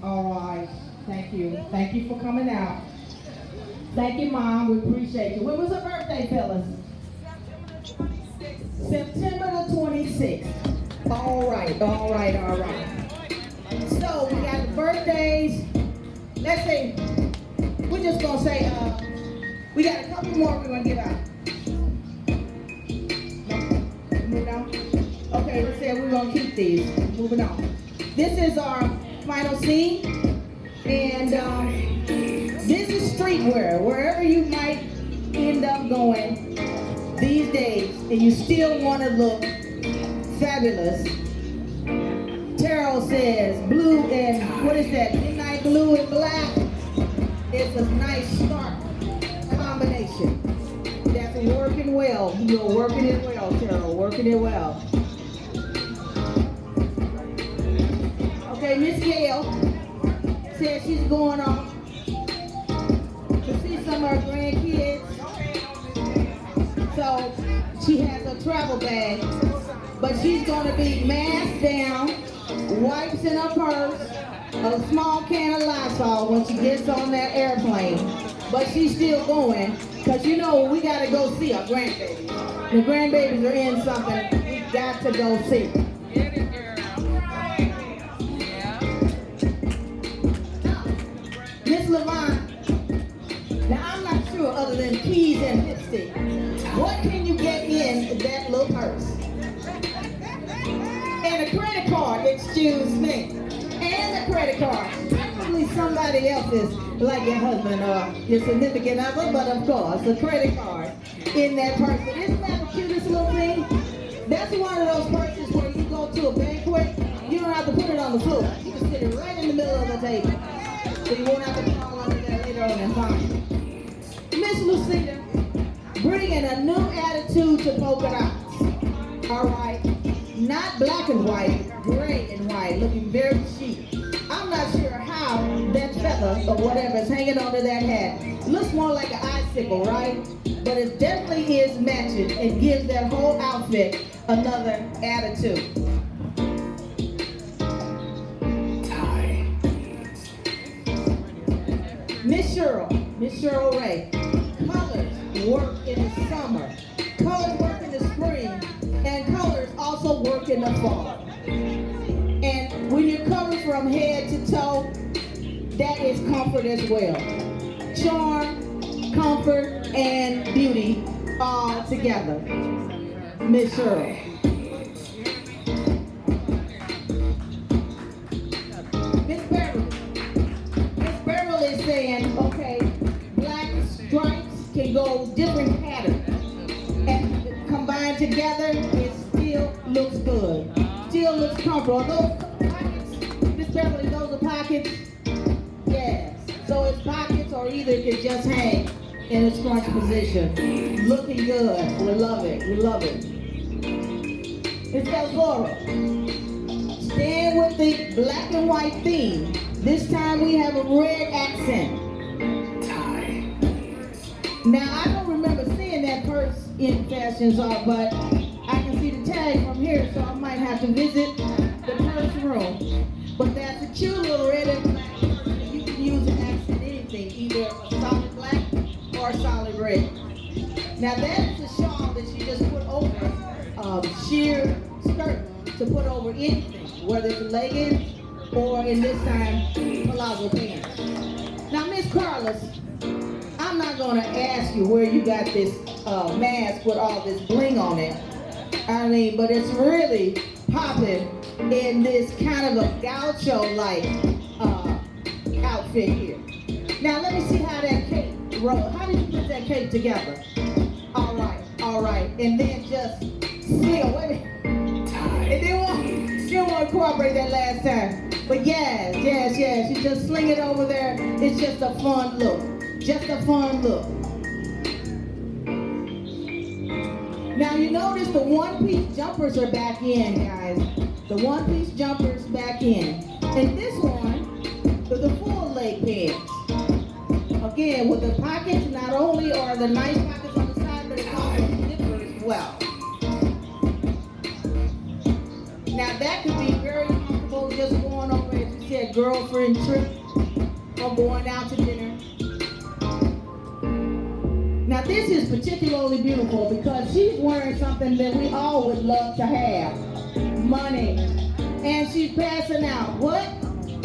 All right. Thank you. Thank you for coming out. Thank you, Mom. We appreciate you. When was her birthday, fellas? September the 26th. All right. All right. All right. So we got the birthdays. Let's see. We're just gonna say we got a couple more we're gonna give out. Move on. Okay, let's say we're gonna keep these. Moving on. This is our final scene, and this is streetwear. Wherever you might end up going these days, and you still want to look fabulous. Terrell says blue and what is that? Midnight blue and black. It's a nice stark combination. That's working well. You're working it well, Terrell. Working it well. Okay, Miss Gail says she's going off to see some of her grandkids. So she has a travel bag, but she's going to be masked down, wipes in her purse, a small can of Lysol when she gets on that airplane. But she's still going, because you know we got to go see our grandbabies. The grandbabies are in something we got to go see. Miss Levine, now I'm not sure other than keys and lipstick, what can you get in that little purse? And a credit card, excuse me. And a credit card. Probably somebody else's, like your husband or your significant other, but of course, a credit card in that purse. And isn't that the cutest little thing? That's one of those purses where you go to a banquet, you don't have to put it on the floor. You can sit it right in the middle of the table. So you won't have to crawl under there later on and find it. Miss Lucida, bringing a new attitude to polka dots. All right. Not black and white, gray and white, looking very chic. I'm not sure how that feather or whatever is hanging onto that hat. Looks more like an icicle, right? But it definitely is matching and gives that whole outfit another attitude. Miss Cheryl Ray, colors work in the summer, colors work in the spring, and colors also work in the fall. And when you're covered from head to toe, that is comfort as well. Charm, comfort, and beauty all together. Miss Cheryl. Miss Beverly. Miss Beverly is saying, okay, black stripes can go different patterns. And combined together, it still looks good. Still looks comfortable. Those pockets, Miss Beverly, those are pockets? Yes. So it's pockets or either it can just hang in a scrunch position. Looking good. We love it. We love it. Miss Elzora, staying with the black and white theme. This time we have a red accent. Now, I don't remember seeing that purse in Fashion Czar, but I can see the tag from here, so I might have to visit the purse room. But that's a cute little red and black purse that you can use to accent anything, either a solid black or a solid red. Now, that is a shawl that you just put over sheer skirt to put over anything, whether it's leggings or, in this time, palazzo pants. Now, Miss Carlos, I'm not going to ask you where you got this mask with all this bling on it. I mean, but it's really popping in this kind of a gaucho-like outfit here. Now, let me see how that cape rolls. How did you put that cape together? All right. And then just seal. Wait a minute. It didn't want to cooperate that last time. But yes. You just sling it over there. It's just a fun look. Just a fun look. Now you notice the one-piece jumpers are back in, guys. The one-piece jumpers back in. And this one is the full leg pants. Again, with the pockets, not only are the nice pockets on the side, but it's also zipper as well. Now that could be very comfortable just going over, as you said girlfriend trip or going out to dinner. Now this is particularly beautiful because she's wearing something that we all would love to have. Money. And she's passing out what?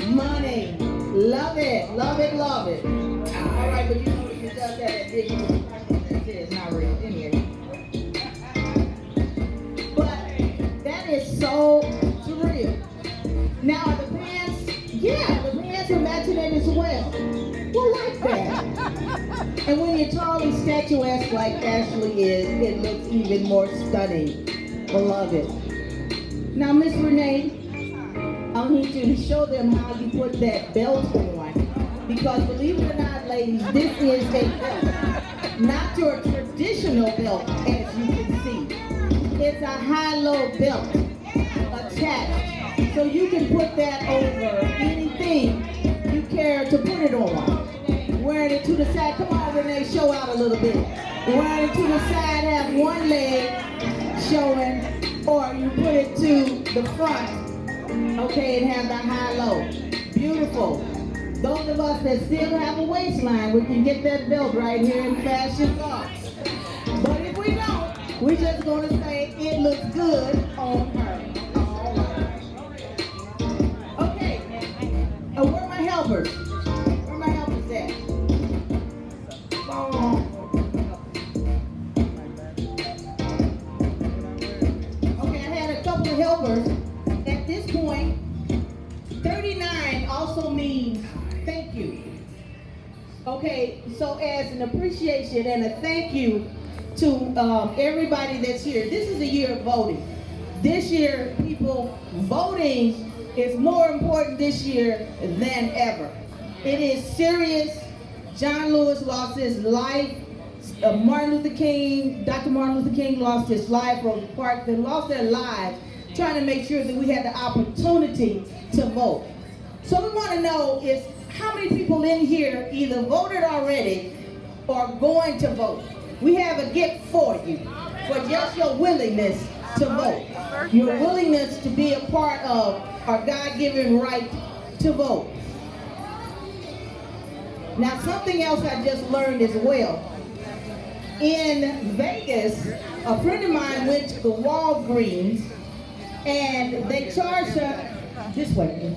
Money. Love it, love it, love it. All right, but you know you does that at big. That is not real anyway. But that is so surreal. Now the pants, yeah, the pants are matching it as well. Well, like that. And when you're tall and statuesque like Ashley is, it looks even more stunning. I love it. Now, Miss Renee, I need you to show them how you put that belt on. Because believe it or not, ladies, this is a belt. Not your traditional belt, as you can see. It's a high-low belt attached. So you can put that over anything you care to put it on. Wearing it to the side. Come on, Renee, show out a little bit. Wearing it to the side, have one leg showing, or you put it to the front. Okay, and have the high-low. Beautiful. Those of us that still have a waistline, we can get that belt right here in Fashion Arts. But if we don't, we're just going to say it looks good on her. All right. Okay. Where are my helpers? Where are my helpers at? Oh. Okay, I had a couple of helpers. At this point, 39 also means thank you. Okay, so as an appreciation and a thank you to everybody that's here. This is a year of voting. This year, people, voting is more important this year than ever. It is serious. John Lewis lost his life. Martin Luther King, Dr. Martin Luther King lost his life. Rosa Parks, they lost their lives trying to make sure that we had the opportunity to vote. So we want to know is how many people in here either voted already or going to vote. We have a gift for you, for just your willingness to vote. Your willingness to be a part of our God-given right to vote. Now something else I just learned as well. In Vegas, a friend of mine went to the Walgreens and they charged her, this way,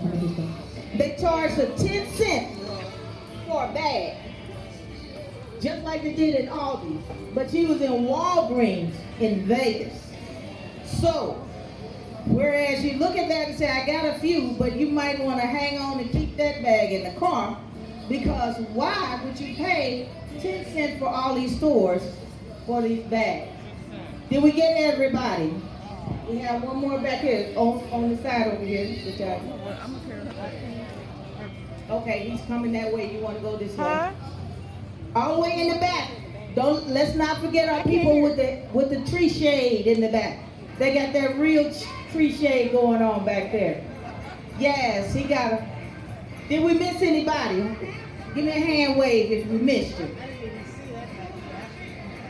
they charged her 10 cents for a bag. Just like they did at Aldi's. But she was in Walgreens in Vegas. So, whereas you look at that and say, I got a few, but you might want to hang on and keep that bag in the car, because why would you pay 10 cents for all these stores for these bags? Did we get everybody? We have one more back here, on the side over here. Okay, he's coming that way. You want to go this way? All the way in the back. Let's not forget our people with the tree shade in the back. They got that real tree shade going on back there. Yes, he got a. Did we miss anybody? Give me a hand wave if we missed you.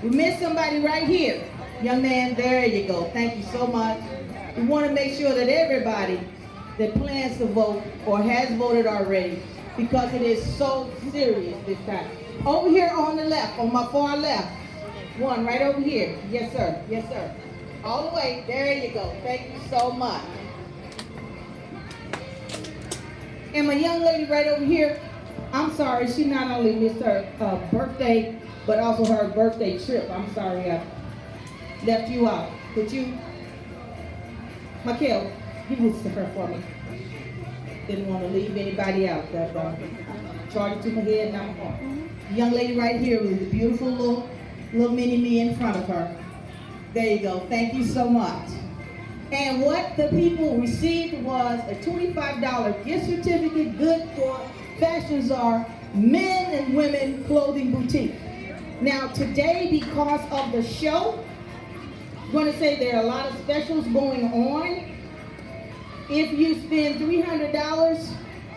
We missed somebody right here. Young man, there you go. Thank you so much. We want to make sure that everybody that plans to vote or has voted already, because it is so serious this time. Over here on the left, on my far left. One right over here. Yes, sir. Yes, sir. All the way. There you go. Thank you so much. And my young lady right over here, I'm sorry, she not only missed her birthday, but also her birthday trip. I'm sorry I left you out. Could you, Michael, give this to her for me. Didn't want to leave anybody out. That charge it to my head, not my heart. Young lady right here with a beautiful little mini me in front of her. There you go. Thank you so much. And what the people received was a $25 gift certificate, good for Fashion Czar men and women clothing boutique. Now today, because of the show, I'm going to say there are a lot of specials going on. If you spend $300,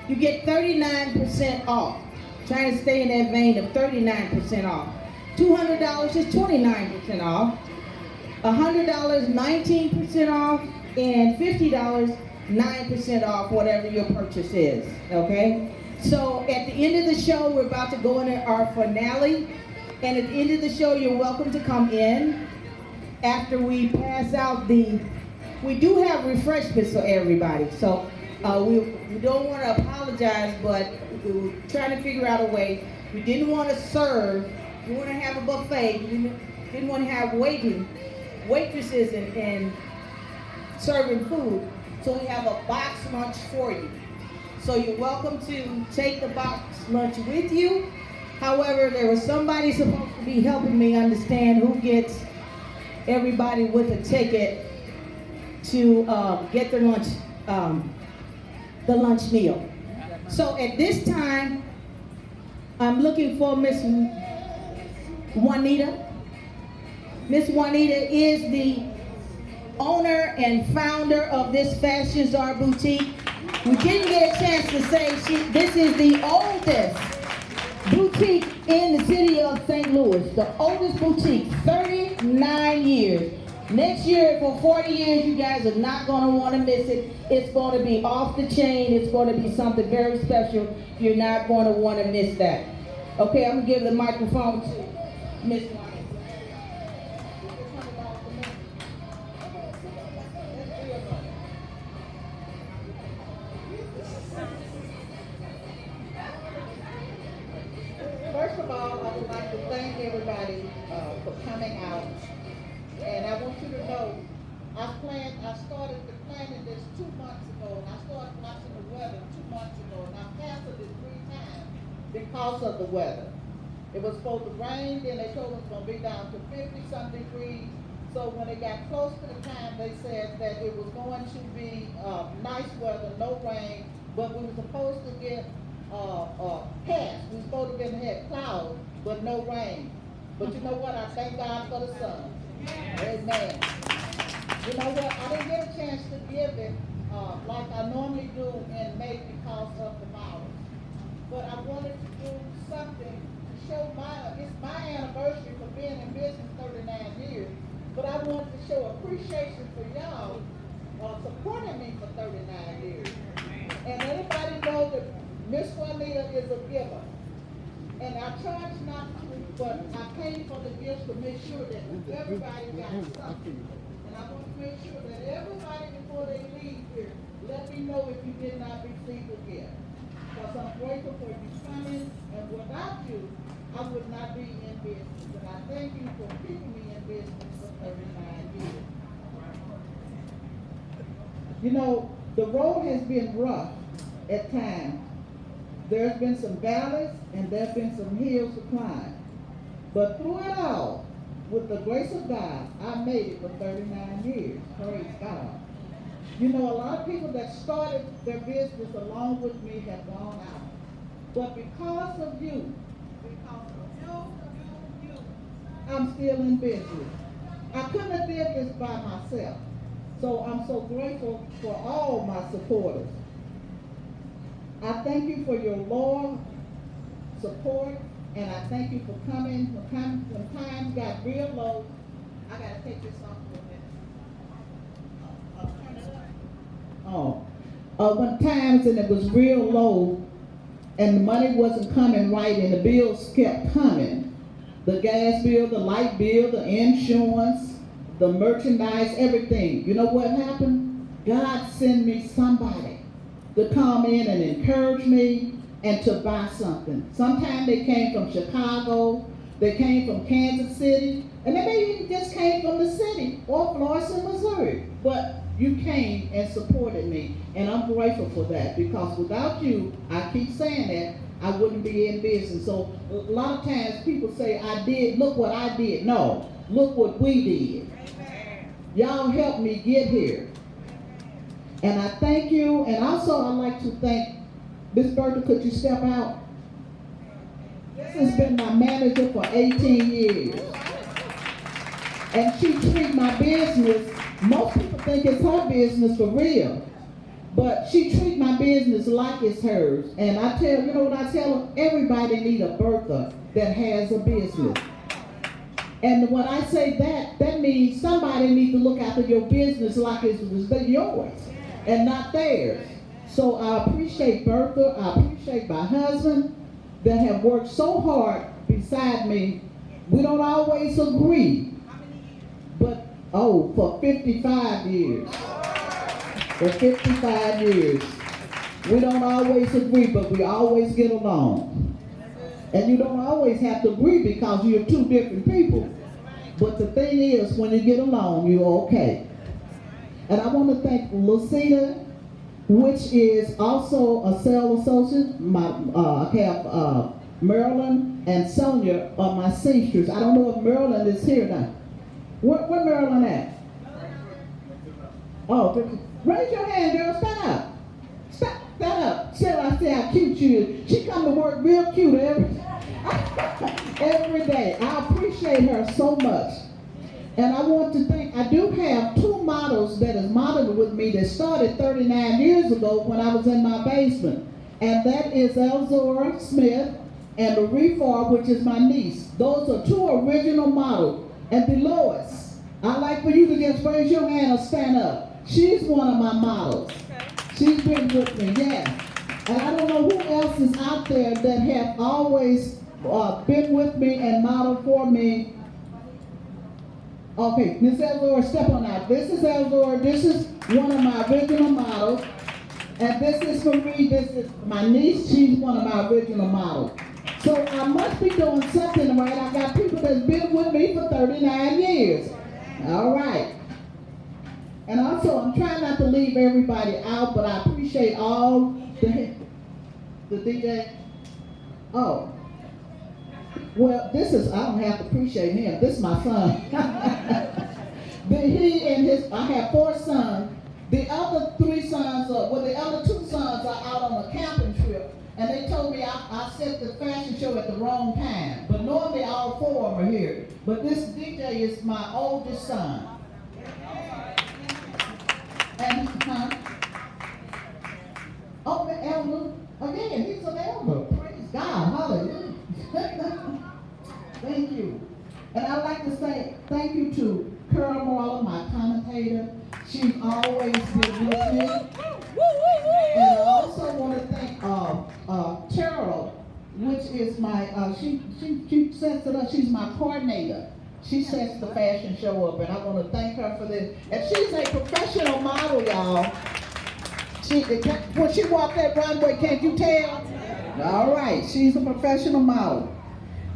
you get 39% off. Trying to stay in that vein of 39% off. $200 is 29% off. $100, 19% off. And $50, 9% off whatever your purchase is, okay? So at the end of the show, we're about to go into our finale. And at the end of the show, you're welcome to come in. After we pass out we do have refreshments for everybody. So we don't want to apologize, but we were trying to figure out a way. We didn't want to serve. We want to have a buffet. We didn't want to have waitresses and serving food. So we have a box lunch for you. So you're welcome to take the box lunch with you. However, there was somebody supposed to be helping me understand who gets everybody with a ticket to get their lunch, the lunch meal. So at this time, I'm looking for Miss Juanita. Miss Juanita is the owner and founder of this Fashion Czar boutique. We didn't get a chance to say this is the oldest boutique in the city of St. Louis. The oldest boutique, 39 years. Next year, for 40 years, you guys are not going to want to miss it. It's going to be off the chain. It's going to be something very special. You're not going to want to miss that. Okay, I'm going to give the microphone to Miss Juanita. First of all, I would like to thank everybody for coming out. And I want you to know, I started the planning this 2 months ago, and I started watching the weather 2 months ago, and I canceled it 3 times because of the weather. It was supposed to rain, then they told us it was going to be down to 50-some degrees. So when it got close to the time, they said that it was going to be nice weather, no rain, but we were supposed to get past. We were supposed to have clouds, but no rain. But you know what? I thank God for the sun. Amen. You know what? I didn't get a chance to give it like I normally do in May because of the virus. But I wanted to do something to show it's my anniversary for being in business 39 years. But I wanted to show appreciation for y'all supporting me for 39 years. And everybody knows that Miss Juanita is a giver. And I charge not to, but I pay for the gifts to make sure that everybody got something. And I want to make sure that everybody, before they leave here, let me know if you did not receive a gift. Because I'm grateful for you coming, and without you, I would not be in business. And I thank you for keeping me in business for 39 years. You know, the road has been rough at times. There's been some valleys and there's been some hills to climb. But through it all, with the grace of God, I made it for 39 years. Praise God. You know, a lot of people that started their business along with me have gone out. But because of you, I'm still in business. I couldn't have did this by myself. So I'm so grateful for all my supporters. I thank you for your loyal support, and I thank you for coming. When times got real low, I gotta take this off for a minute. Turn it up. When times and it was real low, and the money wasn't coming right, and the bills kept coming. The gas bill, the light bill, the insurance, the merchandise, everything. You know what happened? God sent me somebody to come in and encourage me and to buy something. Sometimes they came from Chicago, they came from Kansas City, and they maybe just came from the city or Florissant, Missouri. But you came and supported me, and I'm grateful for that, because without you, I keep saying that, I wouldn't be in business. So a lot of times people say, look what I did. No, look what we did. Y'all helped me get here. And I thank you, and also I'd like to thank Miss Bertha. Could you step out? This has been my manager for 18 years. And she treats my business, most people think it's her business for real, but she treats my business like it's hers. And I tell, you know what I tell her? Everybody need a Bertha that has a business. And when I say that, that means somebody needs to look after your business like it was yours. and not theirs. So I appreciate Bertha, I appreciate my husband that have worked so hard beside me. We don't always agree, but for 55 years. For 55 years. We don't always agree, but we always get along. And you don't always have to agree because you're two different people. But the thing is, when you get along, you're okay. And I want to thank Lucida, which is also a sales associate. I have Marilyn and Sonia are my seamstress. I don't know if Marilyn is here now. Where Marilyn at? Oh, raise your hand, girl. Stand up. Stand up. Sarah, I see how cute she is. She come to work real cute every day. I appreciate her so much. And I want to thank, I do have two models that is modeled with me that started 39 years ago when I was in my basement. And that is Elzora Smith and Marie Farr, which is my niece. Those are two original models. And Dolores, I'd like for you to just raise your hand or stand up. She's one of my models. She's been with me, yes. And I don't know who else is out there that have always been with me and modeled for me. Okay, Miss Elzora, step on out. This is Elzora. This is one of my original models. And this is Marie. This is my niece. She's one of my original models. So I must be doing something right. I got people that's been with me for 39 years. All right. And also, I'm trying not to leave everybody out, but I appreciate all the DJ. Oh. Well, I don't have to appreciate him. This is my son. I have 4 sons. The other 3 sons, the other 2 sons are out on a camping trip. And they told me I set the fashion show at the wrong time. But normally all 4 of them are here. But this DJ is my oldest son. And, the elder, again, he's an elder. Praise God, hallelujah. Thank you. And I'd like to say thank you to Carol Marler, my commentator. She's always been with me. And I also want to thank Terrell, which is my, she sets it up, she's my coordinator. She sets the fashion show up, and I want to thank her for this. And she's a professional model, y'all. When she walked that runway, can't you tell? All right, she's a professional model.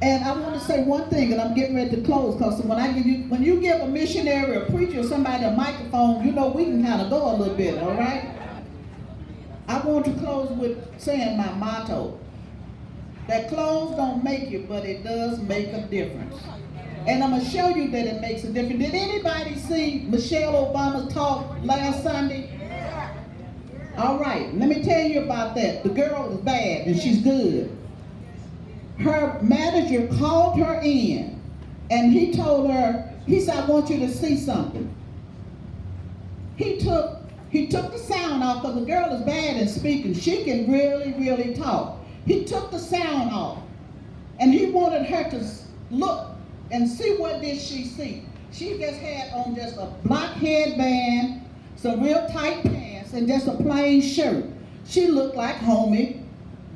And I want to say one thing, and I'm getting ready to close, because when you give a missionary, a preacher, or somebody a microphone, you know we can kind of go a little bit, all right? I want to close with saying my motto, that clothes don't make you, but it does make a difference. And I'm going to show you that it makes a difference. Did anybody see Michelle Obama's talk last Sunday? All right, let me tell you about that. The girl is bad, and she's good. Her manager called her in, and he told her, he said, I want you to see something. He took the sound off, because the girl is bad in speaking. She can really, really talk. He took the sound off, and he wanted her to look and see what did she see. She just had on just a black headband, some real tight pants, and just a plain shirt. She looked like homie,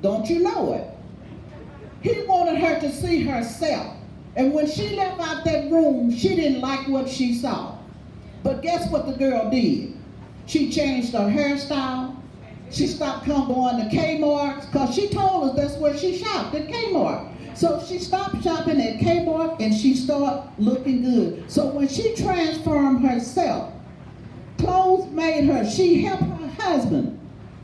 don't you know it? He wanted her to see herself. And when she left out that room, she didn't like what she saw. But guess what the girl did? She changed her hairstyle. She stopped going to Kmart, because she told us that's where she shopped, at Kmart. So she stopped shopping at Kmart, and she started looking good. So when she transformed herself, clothes made her. She helped her husband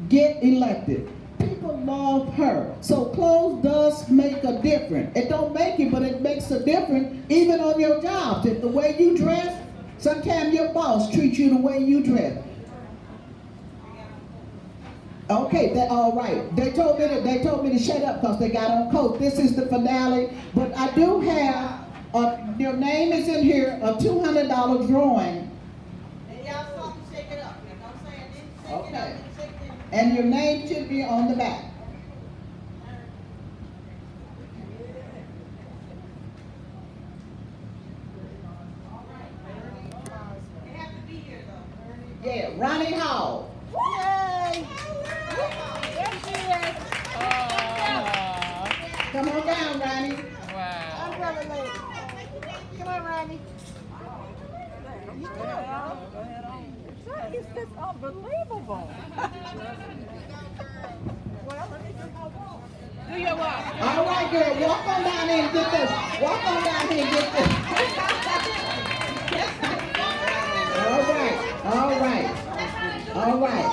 get elected. People love her. So clothes does make a difference. It don't make you, but it makes a difference even on your jobs. If the way you dress, sometimes your boss treats you the way you dress. Okay, that all right. They told me to shut up because they got on coat. This is the finale, but I do have your name is in here, a $200 drawing. And y'all saw me shake it up. Like I'm saying, didn't shake Okay. it up, didn't shake it up. And your name should be on the back. They have to be here though. Yeah, Ronnie Hall. Woo! Come on down, Ronnie. Wow. Umbrella lady. Come on, Ronnie. That is just unbelievable. Well, let me do my walk. Do your walk. All right, girl, walk on down here and get this. Walk on down here and get this. All right, all right, all right.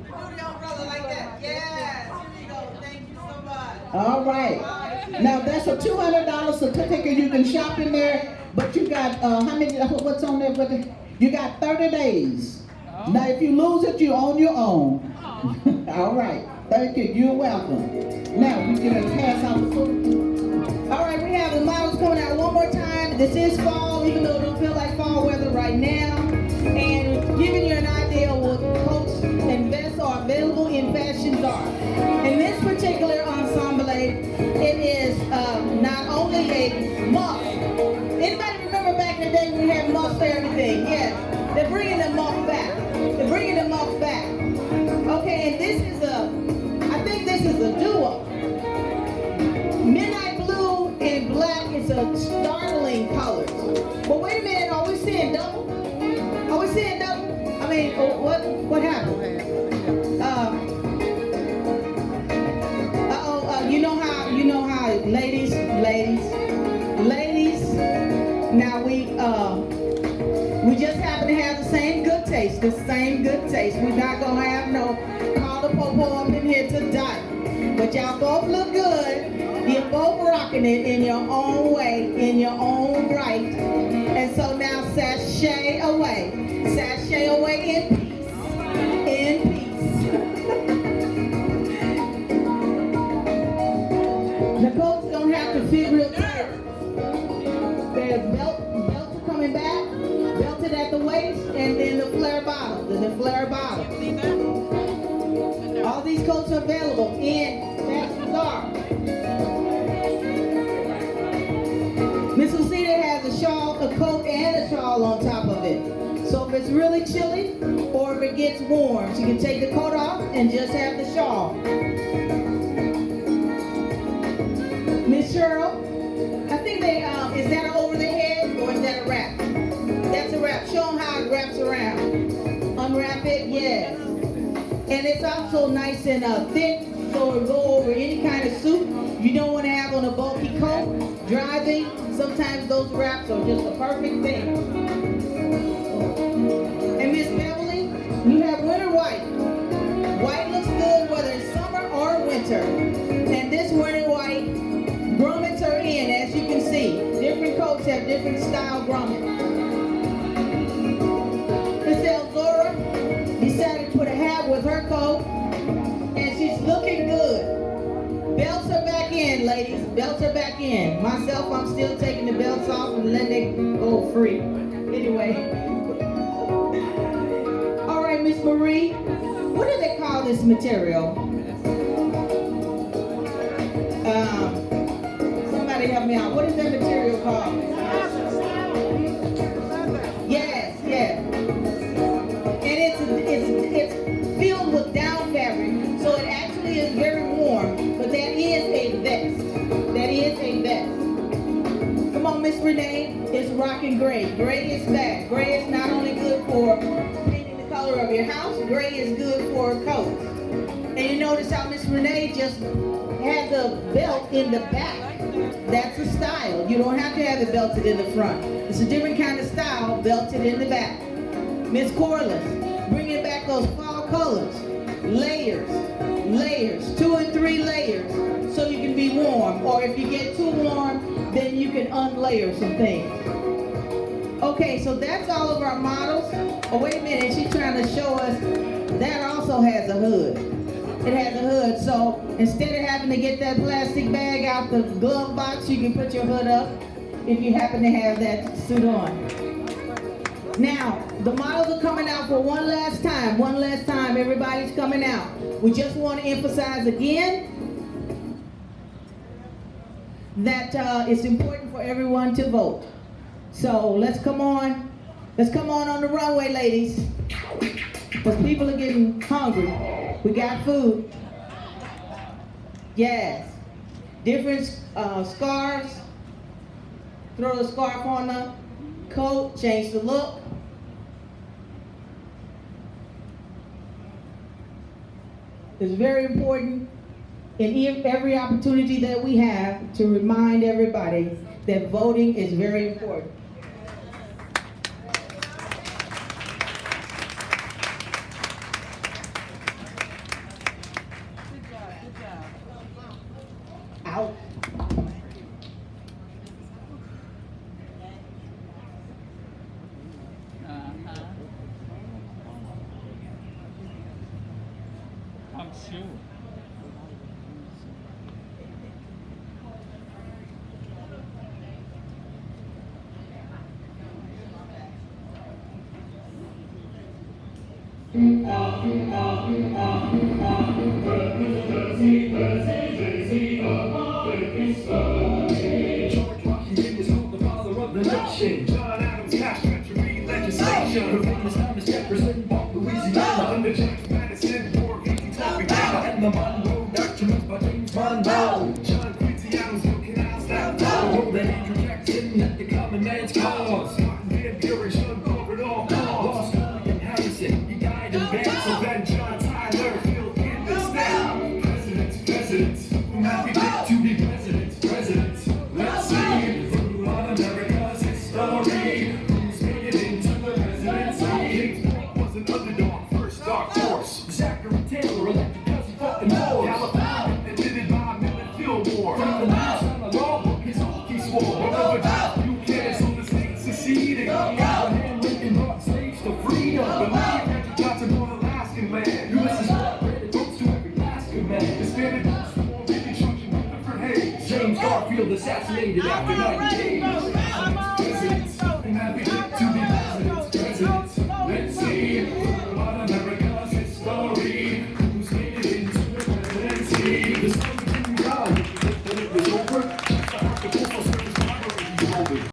Do the umbrella like that. Yes. Here you go. Thank you so much. All right. Now that's a $200 certificate. You can shop in there, but you got how many? What's on there? You got 30 days. Now if you lose it, you own your own. All right. Thank you. You're welcome. Now we're gonna pass out the food. All right, we have the models coming out one more time. This is fall, even though it don't feel like fall weather right now. And giving you an idea of what coats and vests are available in Fashion Czar. In this particular ensemble, it is not only a muff. Anybody remember back in the day when we had muffs for everything? Yes. They're bringing the muff back. They're bringing the muff back. Okay, and this is I think this is a duo. Midnight blue and black is a startling color. But wait a minute, are we seeing double? Are we seeing double? I mean, what happened? You know how, ladies. Now we just happen to have the same good taste. We're not gonna have no call the popo up in here to die. But y'all both look good. You're both rocking it in your own way, in your own right. And so now sashay away in peace, in peace. The coats don't have to fit real tight. There's belts are coming back, belted at the waist, and then the flare bottom, All these coats are available in Fashion Czar. Miss Lucita has a shawl, a coat, and a shawl on top of it. So if it's really chilly or if it gets warm, she can take the coat off and just have the shawl. Miss Cheryl, I think they, is that an over the head or is that a wrap? That's a wrap. Show them how it wraps around. Unwrap it, yes. And it's also nice and thick, so it'll go over any kind of suit. You don't want to have on a bulky coat. Driving, sometimes those wraps are just a perfect thing. And Miss Beverly, you have winter white. White looks good whether it's summer or winter. And this winter white, grommets are in, as you can see. Different coats have different style grommets. Miss Elzora decided to put a hat with her coat, and she's looking good. Belts are back in, ladies. Belts are back in. Myself, I'm still taking the belts off and letting it go free. Anyway. All right, Miss Marie, what do they call this material? Somebody help me out. What is that material called? Yes. And it's filled with down fabric, so it actually is very warm. But that is a vest. Come on, Miss Renee. It's rocking gray. Gray is back. Gray is not only good for painting the color of your house. Gray is good for coats. And you notice how Miss Renee just had the belt in the back. That's a style. You don't have to have it belted in the front. It's a different kind of style, belted in the back. Miss Corliss, bringing back those fall colors. Layers, 2 and 3 layers, so you can be warm. Or if you get too warm, then you can unlayer some things. Okay, so that's all of our models. Oh, wait a minute, she's trying to show us that also has a hood. It has a hood, so instead of having to get that plastic bag out the glove box, you can put your hood up if you happen to have that suit on. Now, the models are coming out for one last time, everybody's coming out. We just want to emphasize again that it's important for everyone to vote. So let's come on the runway, ladies, because people are getting hungry. We got food. Yes. different scarves. Throw the scarf on the coat, change the look. It's very important in every opportunity that we have to remind everybody that voting is very important. Good job. Out. I'm sure. George Washington was called the father of the nation. John Adams passed treachery legislation. The famous Thomas Jefferson bought Louisiana. Under James Madison, war began to begin. And the Monroe Doctrine by James Monroe. John Quincy Adams built canals that flow. Then Andrew Jackson led the common man's cause. Martin Van Buren showed over all cause. Lost William Harrison, he died in bed. So then John Tyler filled in the stand. Presidents, who have we picked to be presidents? Let's see who on America's history. Who's made it into the presidency? Kings Point was an underdog, first dark horse. Zachary Taylor elected because he fought in wars. California admitted by Milton Fillmore. From the last on the law book, his oath he swore. Over Buchanan, so the state seceded. Abraham Lincoln brought slaves to freedom. But Andrew Johnson brought Alaskan land. Ulysses Grant granted votes to every Alaskan man. Disbanded Reconstruction with Hayes. James Garfield assassinated after 90 days.